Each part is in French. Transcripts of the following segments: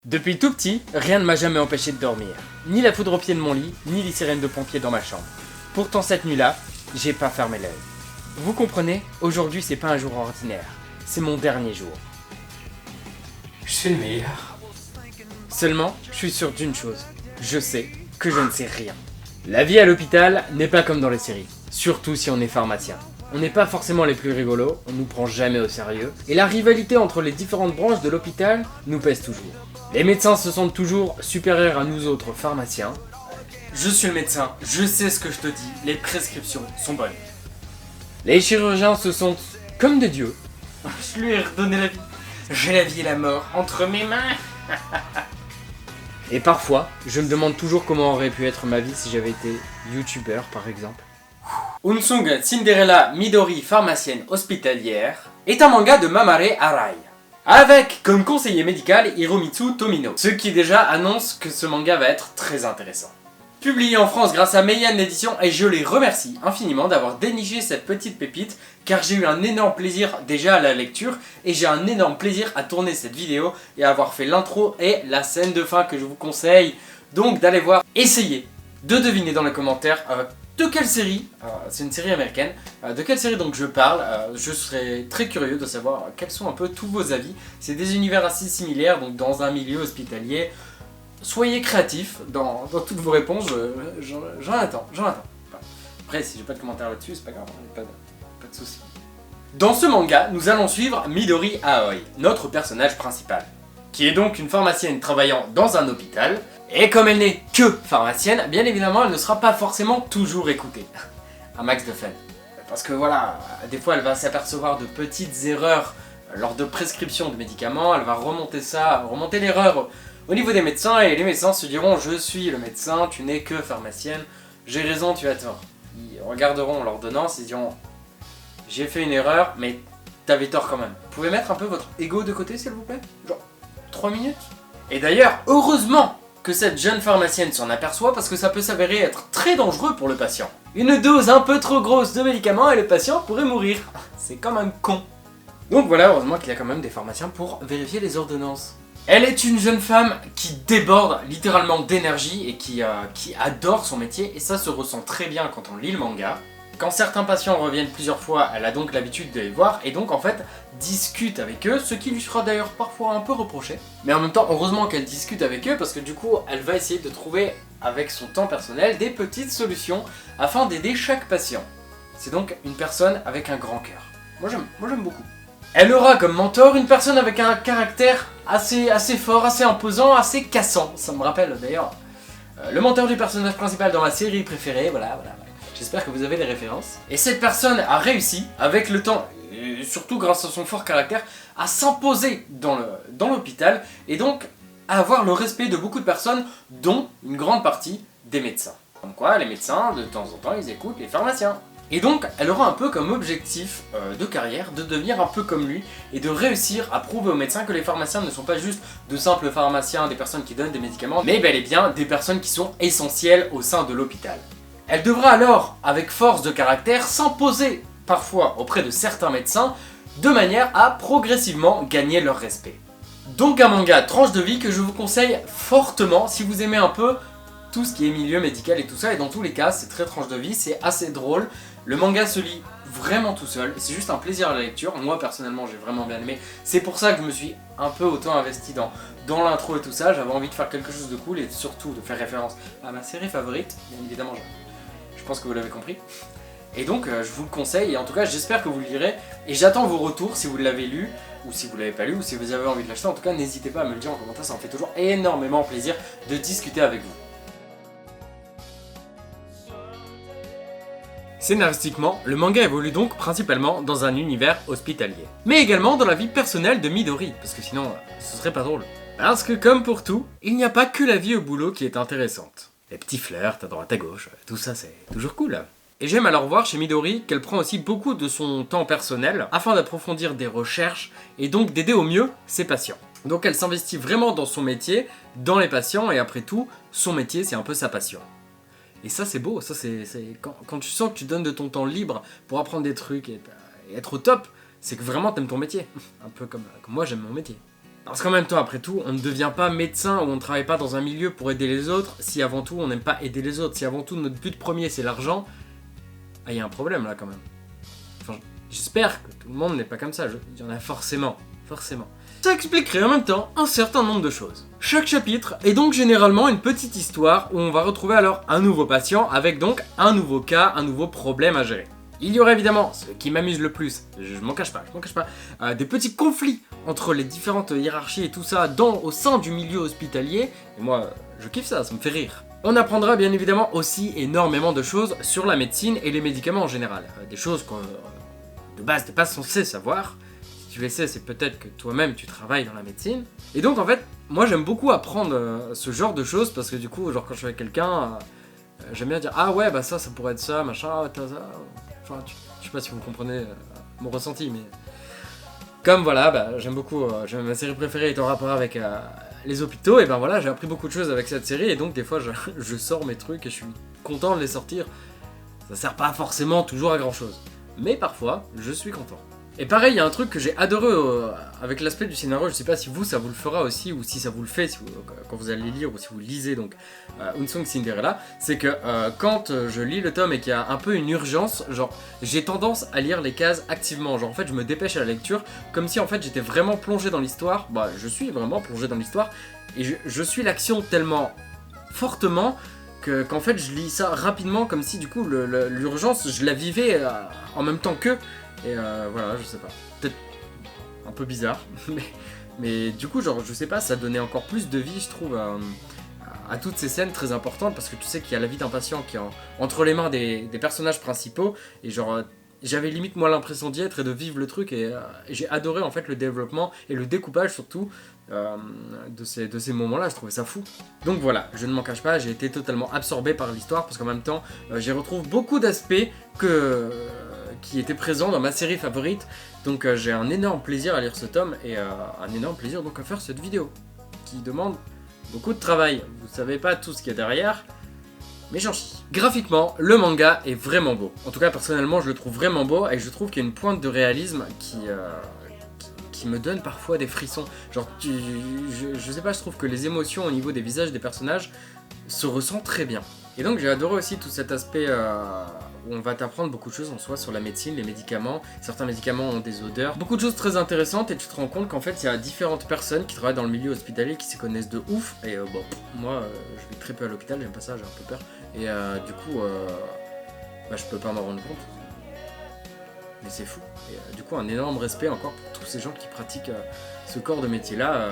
Depuis tout petit, rien ne m'a jamais empêché de dormir. Ni la foudre au pied de mon lit, ni les sirènes de pompiers dans ma chambre. Pourtant cette nuit-là, j'ai pas fermé l'œil. Vous comprenez, aujourd'hui c'est pas un jour ordinaire, c'est mon dernier jour. Je suis le meilleur. Seulement, je suis sûr d'une chose, je sais que je ne sais rien. La vie à l'hôpital n'est pas comme dans les séries, surtout si on est pharmacien. On n'est pas forcément les plus rigolos, on nous prend jamais au sérieux, et la rivalité entre les différentes branches de l'hôpital nous pèse toujours. Les médecins se sentent toujours supérieurs à nous autres pharmaciens. Je suis le médecin, je sais ce que je te dis, les prescriptions sont bonnes. Les chirurgiens se sentent comme des dieux. Je lui ai redonné la vie. J'ai la vie et la mort entre mes mains. Et parfois, je me demande toujours comment aurait pu être ma vie si j'avais été youtubeur par exemple. Unsung Cinderella Midori, pharmacienne hospitalière, est un manga de Mamare Arai. Avec comme conseiller médical Hiromitsu Tomino, ce qui déjà annonce que ce manga va être très intéressant. Publié en France grâce à Meian Édition, et je les remercie infiniment d'avoir déniché cette petite pépite, car j'ai eu un énorme plaisir déjà à la lecture, et j'ai un énorme plaisir à tourner cette vidéo, et à avoir fait l'intro et la scène de fin que je vous conseille, donc d'aller voir. Essayez de deviner dans les commentaires de quelle série, c'est une série américaine, de quelle série donc je parle. Je serais très curieux de savoir quels sont un peu tous vos avis. C'est des univers assez similaires, donc dans un milieu hospitalier. Soyez créatifs dans toutes vos réponses, j'en attends. Enfin, après, si j'ai pas de commentaires là-dessus, c'est pas grave, pas de soucis. Dans ce manga, nous allons suivre Midori Aoi, notre personnage principal, qui est donc une pharmacienne travaillant dans un hôpital. Et comme elle n'est que pharmacienne, bien évidemment, elle ne sera pas forcément toujours écoutée. Un max de fun. Parce que voilà, des fois, elle va s'apercevoir de petites erreurs lors de prescription de médicaments, elle va remonter l'erreur au niveau des médecins, et les médecins se diront « Je suis le médecin, tu n'es que pharmacienne, j'ai raison, tu as tort ». Ils regarderont l'ordonnance, ils diront « J'ai fait une erreur, mais t'avais tort quand même ». Vous pouvez mettre un peu votre ego de côté, s'il vous plaît? Genre, 3 minutes. Et d'ailleurs, heureusement que cette jeune pharmacienne s'en aperçoit, parce que ça peut s'avérer être très dangereux pour le patient. Une dose un peu trop grosse de médicaments et le patient pourrait mourir. C'est quand même con. Donc voilà, heureusement qu'il y a quand même des pharmaciens pour vérifier les ordonnances. Elle est une jeune femme qui déborde littéralement d'énergie et qui adore son métier, et ça se ressent très bien quand on lit le manga. Quand certains patients reviennent plusieurs fois, elle a donc l'habitude de les voir et donc en fait discute avec eux, ce qui lui sera d'ailleurs parfois un peu reproché. Mais en même temps, heureusement qu'elle discute avec eux, parce que du coup, elle va essayer de trouver avec son temps personnel des petites solutions afin d'aider chaque patient. C'est donc une personne avec un grand cœur. Moi j'aime beaucoup. Elle aura comme mentor une personne avec un caractère assez fort, assez imposant, assez cassant. Ça me rappelle d'ailleurs le mentor du personnage principal dans ma série préférée, voilà. J'espère que vous avez les références. Et cette personne a réussi, avec le temps, et surtout grâce à son fort caractère, à s'imposer dans l'hôpital, et donc à avoir le respect de beaucoup de personnes, dont une grande partie des médecins. Comme quoi, les médecins, de temps en temps, ils écoutent les pharmaciens. Et donc, elle aura un peu comme objectif de carrière de devenir un peu comme lui et de réussir à prouver aux médecins que les pharmaciens ne sont pas juste de simples pharmaciens, des personnes qui donnent des médicaments, mais bel et bien des personnes qui sont essentielles au sein de l'hôpital. Elle devra alors, avec force de caractère, s'imposer parfois auprès de certains médecins de manière à progressivement gagner leur respect. Donc un manga tranche de vie que je vous conseille fortement si vous aimez un peu tout ce qui est milieu médical et tout ça, et dans tous les cas c'est très tranche de vie, c'est assez drôle. Le manga se lit vraiment tout seul, c'est juste un plaisir à la lecture. Moi personnellement j'ai vraiment bien aimé, c'est pour ça que je me suis un peu autant investi dans l'intro et tout ça. J'avais envie de faire quelque chose de cool et surtout de faire référence à ma série favorite, bien évidemment. Je pense que vous l'avez compris. Et donc je vous le conseille, et en tout cas j'espère que vous le lirez, et j'attends vos retours si vous l'avez lu, ou si vous l'avez pas lu, ou si vous avez envie de l'acheter. En tout cas n'hésitez pas à me le dire en commentaire, ça me fait toujours énormément plaisir de discuter avec vous. Scénaristiquement, le manga évolue donc principalement dans un univers hospitalier, mais également dans la vie personnelle de Midori, parce que sinon ce serait pas drôle. Parce que comme pour tout, il n'y a pas que la vie au boulot qui est intéressante. Les petits flirts à droite à gauche, tout ça c'est toujours cool. Et j'aime alors voir chez Midori qu'elle prend aussi beaucoup de son temps personnel afin d'approfondir des recherches et donc d'aider au mieux ses patients. Donc elle s'investit vraiment dans son métier, dans les patients, et après tout, son métier c'est un peu sa passion. Et ça c'est beau, ça c'est quand tu sens que tu donnes de ton temps libre pour apprendre des trucs et être au top, c'est que vraiment t'aimes ton métier. Un peu comme moi j'aime mon métier. Parce qu'en même temps, après tout, on ne devient pas médecin ou on ne travaille pas dans un milieu pour aider les autres si avant tout on n'aime pas aider les autres. Si avant tout notre but premier c'est l'argent, il y a un problème là quand même. Enfin, j'espère que tout le monde n'est pas comme ça, il y en a forcément. Ça expliquerait en même temps un certain nombre de choses. Chaque chapitre est donc généralement une petite histoire où on va retrouver alors un nouveau patient avec donc un nouveau cas, un nouveau problème à gérer. Il y aura évidemment, ce qui m'amuse le plus, je m'en cache pas, des petits conflits entre les différentes hiérarchies et tout ça au sein du milieu hospitalier, et moi je kiffe ça me fait rire. On apprendra bien évidemment aussi énormément de choses sur la médecine et les médicaments en général, des choses qu'on de base t'es pas censé savoir. Si tu le sais, c'est peut-être que toi-même tu travailles dans la médecine. Et donc en fait, moi j'aime beaucoup apprendre ce genre de choses parce que du coup, genre quand je suis avec quelqu'un, j'aime bien dire ah ouais bah ça pourrait être ça, machin, t'as ça. Enfin, je sais pas si vous comprenez mon ressenti, mais comme voilà, bah, j'aime beaucoup, ma série préférée est en rapport avec les hôpitaux, et ben voilà, j'ai appris beaucoup de choses avec cette série, et donc des fois je sors mes trucs et je suis content de les sortir. Ça sert pas forcément toujours à grand chose, mais parfois je suis content. Et pareil, il y a un truc que j'ai adoré avec l'aspect du scénario, je sais pas si ça vous le fera aussi, ou si ça vous le fait quand vous allez lire, ou si vous lisez donc Unsung Cinderella, c'est que quand je lis le tome et qu'il y a un peu une urgence, genre j'ai tendance à lire les cases activement, genre en fait je me dépêche à la lecture, comme si en fait j'étais vraiment plongé dans l'histoire, bah je suis vraiment plongé dans l'histoire, et je suis l'action tellement fortement qu'en fait je lis ça rapidement, comme si du coup l'urgence je la vivais en même temps qu'eux. Et voilà, je sais pas. Peut-être un peu bizarre, mais du coup, genre, je sais pas, ça donnait encore plus de vie, je trouve, à toutes ces scènes très importantes, parce que tu sais qu'il y a la vie d'un patient qui est entre les mains des personnages principaux, et genre, j'avais limite moi l'impression d'y être et de vivre le truc, et j'ai adoré en fait le développement et le découpage surtout de ces moments-là, je trouvais ça fou. Donc voilà, je ne m'en cache pas, j'ai été totalement absorbé par l'histoire, parce qu'en même temps, j'y retrouve beaucoup d'aspects qui était présent dans ma série favorite, donc j'ai un énorme plaisir à lire ce tome et un énorme plaisir donc à faire cette vidéo qui demande beaucoup de travail. Vous savez pas tout ce qu'il y a derrière, mais j'en chie. Graphiquement, le manga est vraiment beau. En tout cas, personnellement, je le trouve vraiment beau et je trouve qu'il y a une pointe de réalisme qui me donne parfois des frissons. Genre, je sais pas, je trouve que les émotions au niveau des visages des personnages se ressentent très bien. Et donc j'ai adoré aussi tout cet aspect où on va t'apprendre beaucoup de choses en soi sur la médecine, les médicaments. Certains médicaments ont des odeurs. Beaucoup de choses très intéressantes et tu te rends compte qu'en fait il y a différentes personnes qui travaillent dans le milieu hospitalier qui se connaissent de ouf. Et bon, moi je vais très peu à l'hôpital, j'aime pas ça, j'ai un peu peur. Et du coup, bah, je peux pas m'en rendre compte. Mais c'est fou. Et du coup, un énorme respect encore pour tous ces gens qui pratiquent ce corps de métier-là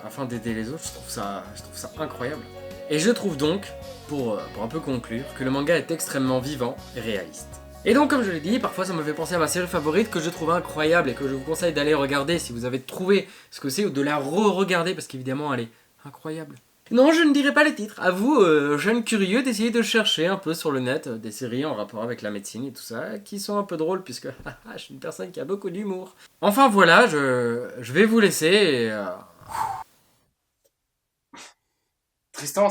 afin d'aider les autres. Je trouve ça incroyable. Et je trouve donc, pour un peu conclure, que le manga est extrêmement vivant et réaliste. Et donc comme je l'ai dit, parfois ça me fait penser à ma série favorite que je trouve incroyable et que je vous conseille d'aller regarder si vous avez trouvé ce que c'est ou de la re-regarder parce qu'évidemment elle est incroyable. Non, je ne dirai pas les titres. À vous, jeunes curieux, d'essayer de chercher un peu sur le net des séries en rapport avec la médecine et tout ça, qui sont un peu drôles puisque je suis une personne qui a beaucoup d'humour. Enfin voilà, je vais vous laisser et... Tristan,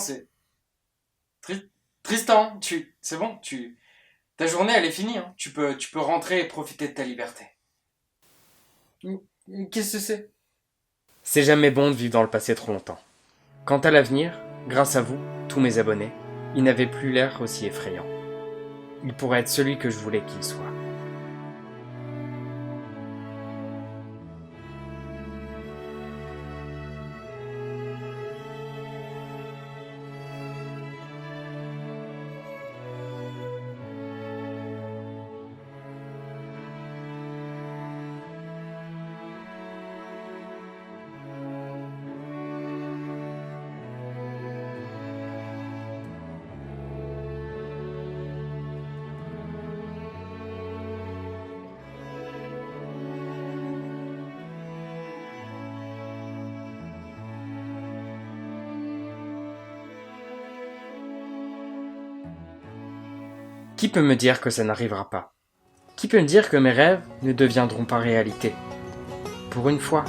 Tristan, c'est bon, ta journée elle est finie, hein. Tu peux rentrer et profiter de ta liberté. Qu'est-ce que c'est ? C'est jamais bon de vivre dans le passé trop longtemps. Quant à l'avenir, grâce à vous, tous mes abonnés, il n'avait plus l'air aussi effrayant. Il pourrait être celui que je voulais qu'il soit. Qui peut me dire que ça n'arrivera pas ? Qui peut me dire que mes rêves ne deviendront pas réalité ? Pour une fois,